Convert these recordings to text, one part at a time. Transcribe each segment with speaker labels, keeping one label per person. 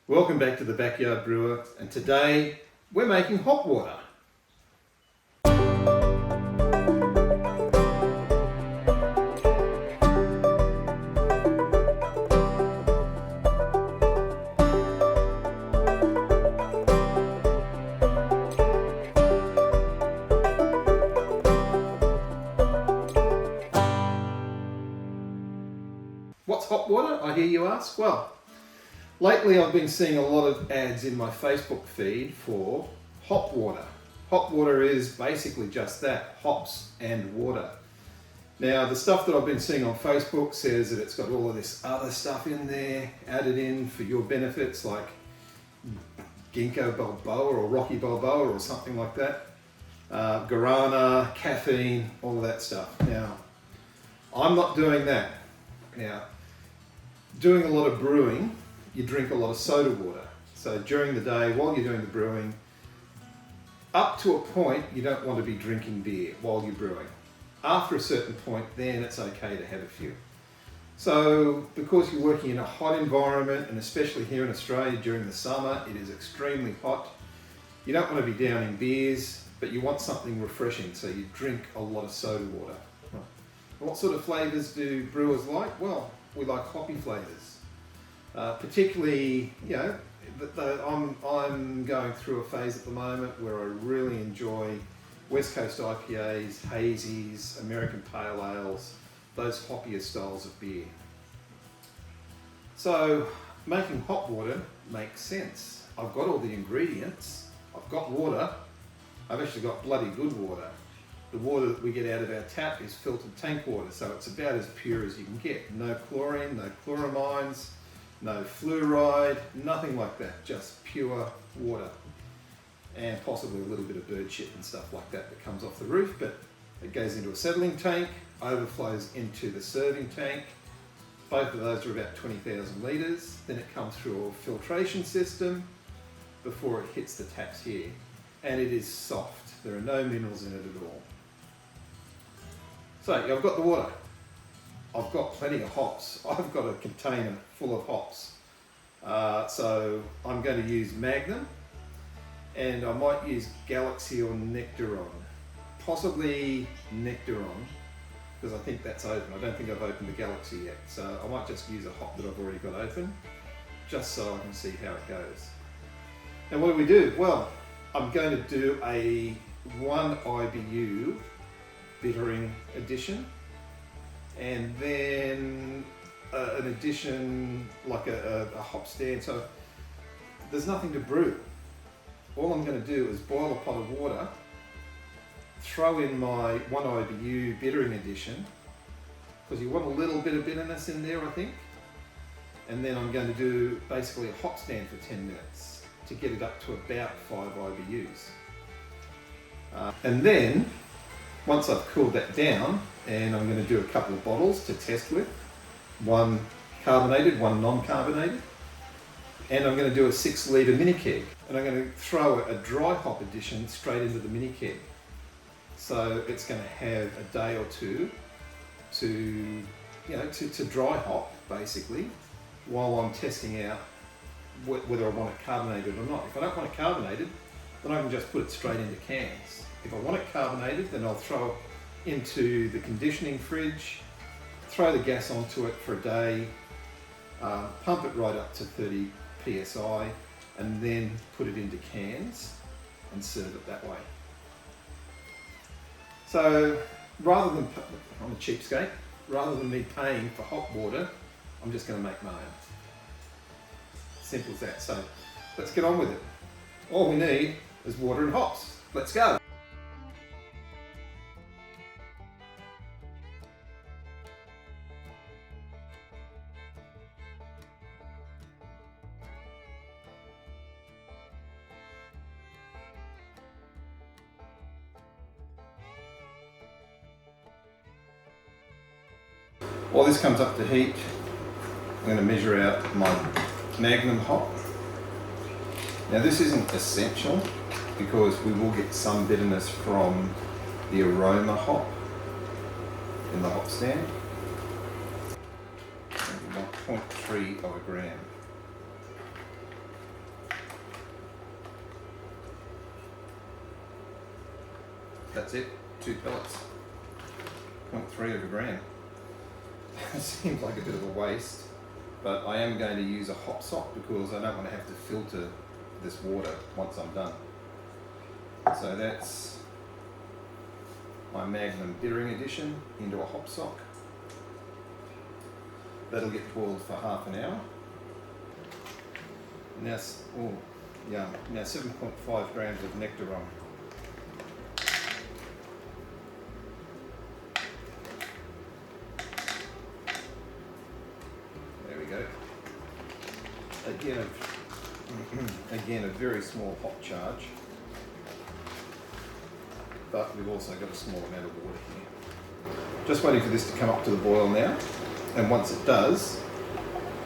Speaker 1: Welcome back to the Backyard Brewer, and today we're making hop water. What's hop water, I hear you ask? Well, lately I've been seeing a lot of ads in my Facebook feed for hop water. Hop water is basically just that, hops and water. Now the stuff that I've been seeing on Facebook says that it's got all of this other stuff in there, added in for your benefits like ginkgo biloba or rocky balboa or something like that. Guarana, caffeine, all of that stuff. Now, I'm not doing that. Now, doing a lot of brewing, you drink a lot of soda water. So during the day, while you're doing the brewing, up to a point, you don't want to be drinking beer while you're brewing. After a certain point, then it's okay to have a few. So because you're working in a hot environment, and especially here in Australia during the summer, it is extremely hot. You don't want to be downing beers, but you want something refreshing, so you drink a lot of soda water. What sort of flavours do brewers like? Well, we like hoppy flavours. Particularly, you know, I'm going through a phase at the moment where I really enjoy West Coast IPAs, hazies, American pale ales, those hoppier styles of beer. So making hop water makes sense. I've got all the ingredients, I've got water, I've actually got bloody good water. The water that we get out of our tap is filtered tank water, so it's about as pure as you can get. No chlorine, no chloramines, no fluoride, nothing like that, just pure water. And possibly a little bit of bird shit and stuff like that that comes off the roof, but it goes into a settling tank, overflows into the serving tank. Both of those are about 20,000 litres. Then it comes through a filtration system before it hits the taps here. And it is soft. There are no minerals in it at all. So I've got the water. I've got plenty of hops. I've got a container full of hops. So I'm going to use Magnum, and I might use Galaxy or Nectaron. Possibly Nectaron, because I think that's open. I don't think I've opened the Galaxy yet. So I might just use a hop that I've already got open, just so I can see how it goes. Now what do we do? Well, I'm going to do a 1 IBU bittering addition, and then an addition like a hop stand. So there's nothing to brew. All I'm going to do is boil a pot of water, throw in my 1 IBU bittering addition, because you want a little bit of bitterness in there, I think. And then I'm going to do basically a hop stand for 10 minutes to get it up to about 5 IBUs. And then, once I've cooled that down, and I'm going to do a couple of bottles to test with, one carbonated, one non-carbonated, and I'm going to do a 6 litre mini keg, and I'm going to throw a dry hop addition straight into the mini keg. So it's going to have a day or two to dry hop basically, while I'm testing out whether I want it carbonated or not. If I don't want it carbonated, then I can just put it straight into cans. If I want it carbonated, then I'll throw it into the conditioning fridge, throw the gas onto it for a day, pump it right up to 30 psi, and then put it into cans and serve it that way. So rather than, I'm a cheapskate, rather than me paying for hop water, I'm just going to make my own. Simple as that. So let's get on with it. All we need is water and hops. Let's go. While this comes up to heat, I'm going to measure out my Magnum hop. Now this isn't essential because we will get some bitterness from the aroma hop in the hop stand. 1.3 of a gram. That's it, 2 pellets, 0.3 of a gram. It seems like a bit of a waste, but I am going to use a hop sock because I don't want to have to filter this water once I'm done. So that's my Magnum bittering addition into a hop sock. That'll get boiled for half an hour. Now, oh, yum. Now 7.5 grams of nectar on. There we go. Again, a very small hop charge. But we've also got a small amount of water here. Just waiting for this to come up to the boil now. And once it does,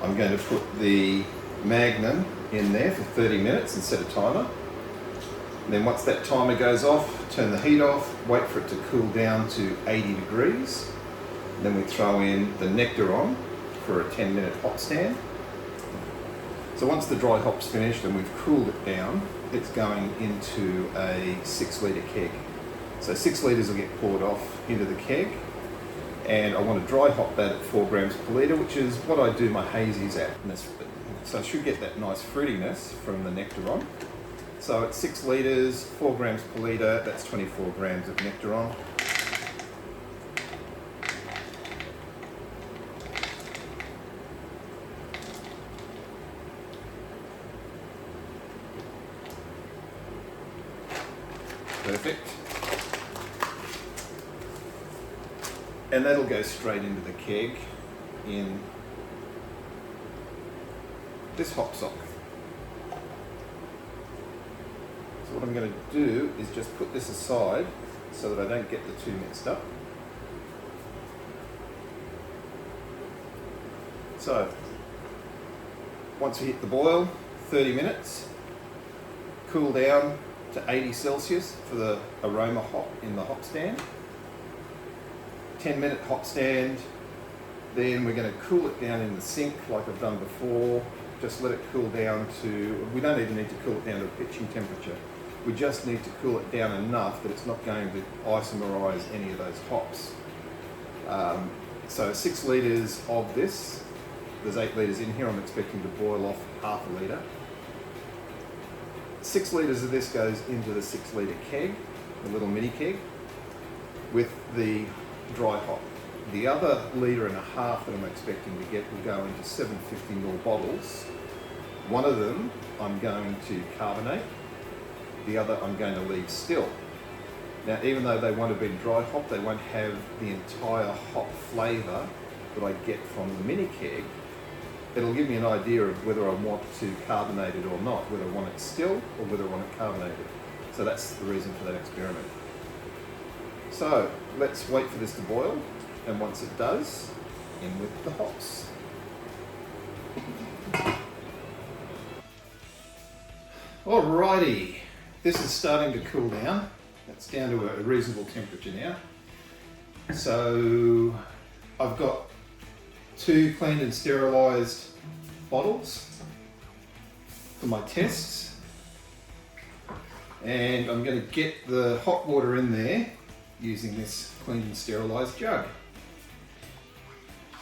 Speaker 1: I'm going to put the Magnum in there for 30 minutes and set a timer. And then once that timer goes off, turn the heat off, wait for it to cool down to 80 degrees. And then we throw in the nectar on for a 10-minute hop stand. So once the dry hop's finished and we've cooled it down, it's going into a 6-litre keg. So 6 litres will get poured off into the keg, and I want to dry hop that at 4 grams per litre, which is what I do my hazies at. So I should get that nice fruitiness from the Nectaron. So at 6 litres, 4 grams per litre, that's 24 grams of Nectaron. Perfect. And that'll go straight into the keg in this hop sock. So what I'm going to do is just put this aside so that I don't get the two mixed up. So once we hit the boil, 30 minutes, cool down to 80 Celsius for the aroma hop in the hop stand. 10-minute hop stand, then we're going to cool it down in the sink like I've done before. Just let it cool down to, we don't even need to cool it down to a pitching temperature. We just need to cool it down enough that it's not going to isomerize any of those hops. So 6 litres of this, there's 8 litres in here, I'm expecting to boil off half a litre. 6 litres of this goes into the 6-litre keg, a little mini keg, with the dry hop. The other litre and a half that I'm expecting to get will go into 750ml bottles. One of them I'm going to carbonate, the other I'm going to leave still. Now, even though they won't have been dry hop, they won't have the entire hop flavour that I get from the mini keg. It'll give me an idea of whether I want to carbonate it or not, whether I want it still or whether I want it carbonated. So that's the reason for that experiment. So let's wait for this to boil, and once it does, in with the hops. Alrighty, this is starting to cool down. It's down to a reasonable temperature now. So I've got 2 cleaned and sterilised bottles for my tests, and I'm going to get the hot water in there using this cleaned and sterilised jug.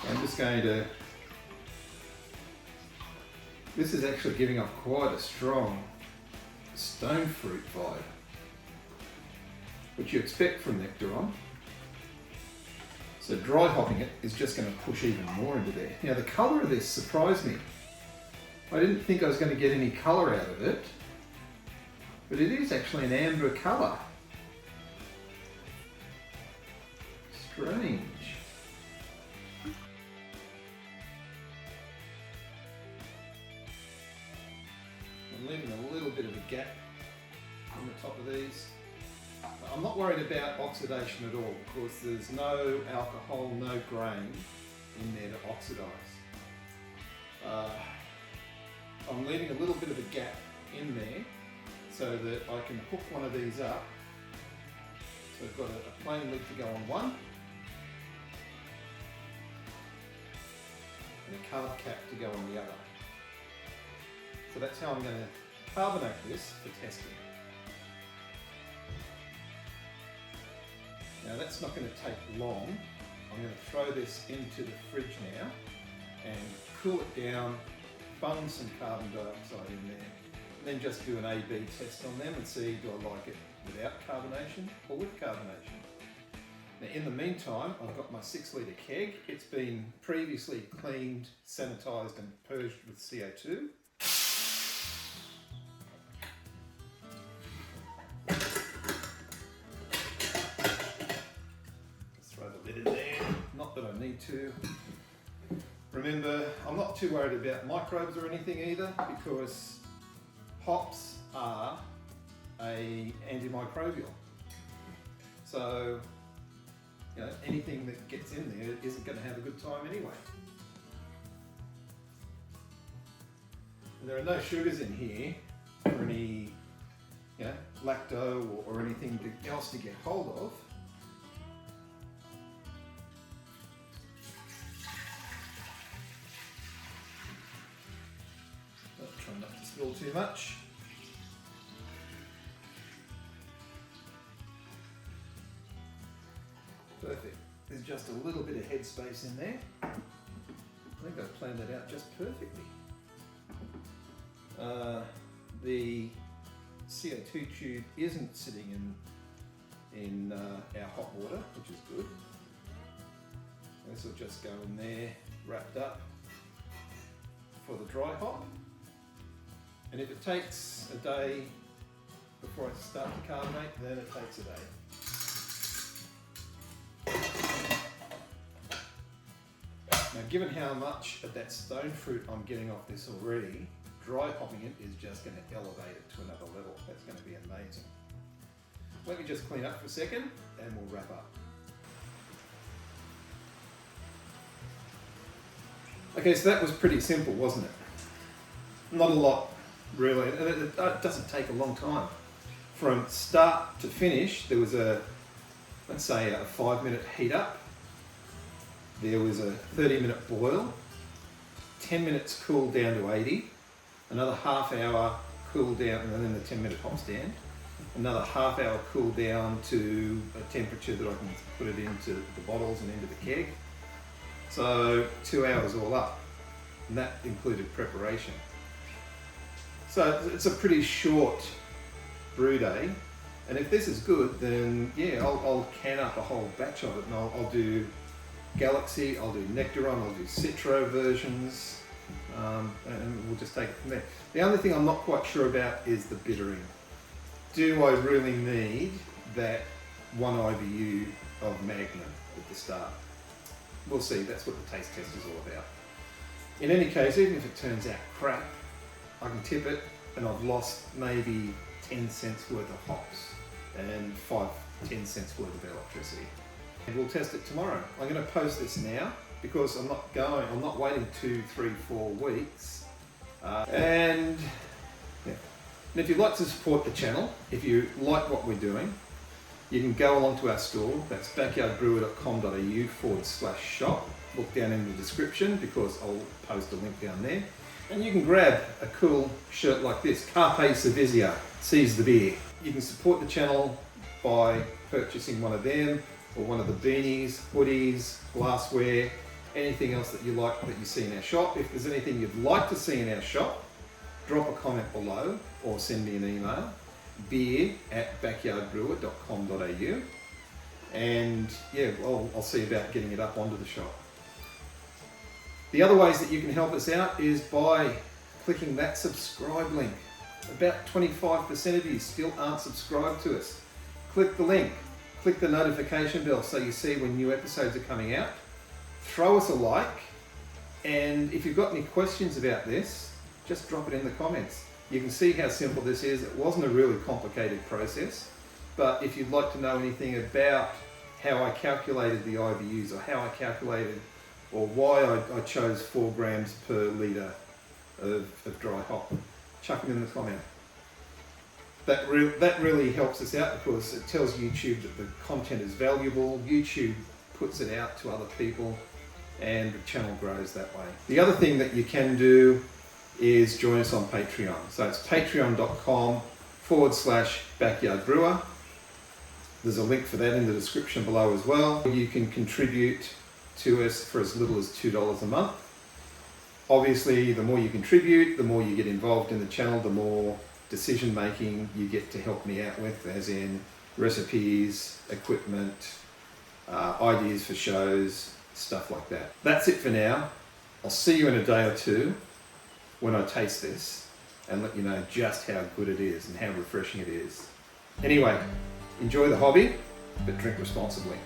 Speaker 1: I'm just going to, this is actually giving off quite a strong stone fruit vibe, which you expect from Nectaron. So dry hopping it is just going to push even more into there. Now the colour of this surprised me. I didn't think I was going to get any colour out of it, but it is actually an amber colour. Strange. I'm leaving a little bit of a gap on the top of these. I'm not worried about oxidation at all because there's no alcohol, no grain in there to oxidise. I'm leaving a little bit of a gap in there so that I can hook one of these up. So I've got a plain lid to go on one and a carb cap to go on the other. So that's how I'm going to carbonate this for testing. Now that's not going to take long. I'm going to throw this into the fridge now and cool it down, bung some carbon dioxide in there, and then just do an A/B test on them and see, do I like it without carbonation or with carbonation. Now in the meantime, I've got my 6 litre keg. It's been previously cleaned, sanitised and purged with CO2. Just throw the lid in there, not that I need to. Remember, I'm not too worried about microbes or anything either, because hops are an antimicrobial. So, you know, anything that gets in there isn't going to have a good time anyway. And there are no sugars in here or any, you know, lacto or anything else to get hold of. Try not to spill too much. Perfect. There's just a little bit of headspace in there. I think I've planned that out just perfectly. The CO2 tube isn't sitting in our hot water, which is good. This will just go in there, wrapped up for the dry hop. And if it takes a day before I start to carbonate, then it takes a day. Now, given how much of that stone fruit I'm getting off this already, dry hopping it is just going to elevate it to another level. That's going to be amazing. Let me just clean up for a second and we'll wrap up. Okay, so that was pretty simple, wasn't it? Not a lot, really. It doesn't take a long time. From start to finish, there was let's say a 5-minute heat up. There was a 30-minute boil, 10 minutes cool down to 80, another half hour cool down, and then the 10-minute hop stand, another half hour cool down to a temperature that I can put it into the bottles and into the keg. So 2 hours all up, and that included preparation. So it's a pretty short brew day, and if this is good, then yeah, I'll can up a whole batch of it, and I'll do Galaxy, I'll do Nectaron, I'll do Citro versions, and we'll just take it from there. The only thing I'm not quite sure about is the bittering. Do I really need that 1 IBU of Magnum at the start? We'll see, that's what the taste test is all about. In any case, even if it turns out crap, I can tip it and I've lost maybe 10 cents worth of hops and 10 cents worth of electricity. And we'll test it tomorrow. I'm going to post this now because I'm not waiting 2, 3, 4 weeks. And if you'd like to support the channel, if you like what we're doing, you can go along to our store. That's backyardbrewer.com.au/shop. Look down in the description because I'll post a link down there. And you can grab a cool shirt like this, Carpe Servizia, seize the beer. You can support the channel by purchasing one of them, or one of the beanies, hoodies, glassware, anything else that you like that you see in our shop. If there's anything you'd like to see in our shop, drop a comment below or send me an email, beer@backyardbrewer.com.au, and yeah, I'll see about getting it up onto the shop. The other ways that you can help us out is by clicking that subscribe link. About 25% of you still aren't subscribed to us. Click the link. Click the notification bell so you see when new episodes are coming out. Throw us a like, and if you've got any questions about this, just drop it in the comments. You can see how simple this is. It wasn't a really complicated process, but if you'd like to know anything about how I calculated the IBUs or how I calculated or why I chose 4 grams per litre of dry hop, chuck it in the comment. That really helps us out because it tells YouTube that the content is valuable. YouTube puts it out to other people and the channel grows that way. The other thing that you can do is join us on Patreon. So it's patreon.com/backyardbrewer. There's a link for that in the description below as well. You can contribute to us for as little as $2 a month. Obviously, the more you contribute, the more you get involved in the channel, the more decision making you get to help me out with, as in recipes, equipment, ideas for shows, stuff like that. That's it for now. I'll see you in a day or two when I taste this and let you know just how good it is and how refreshing it is. Anyway, enjoy the hobby, but drink responsibly.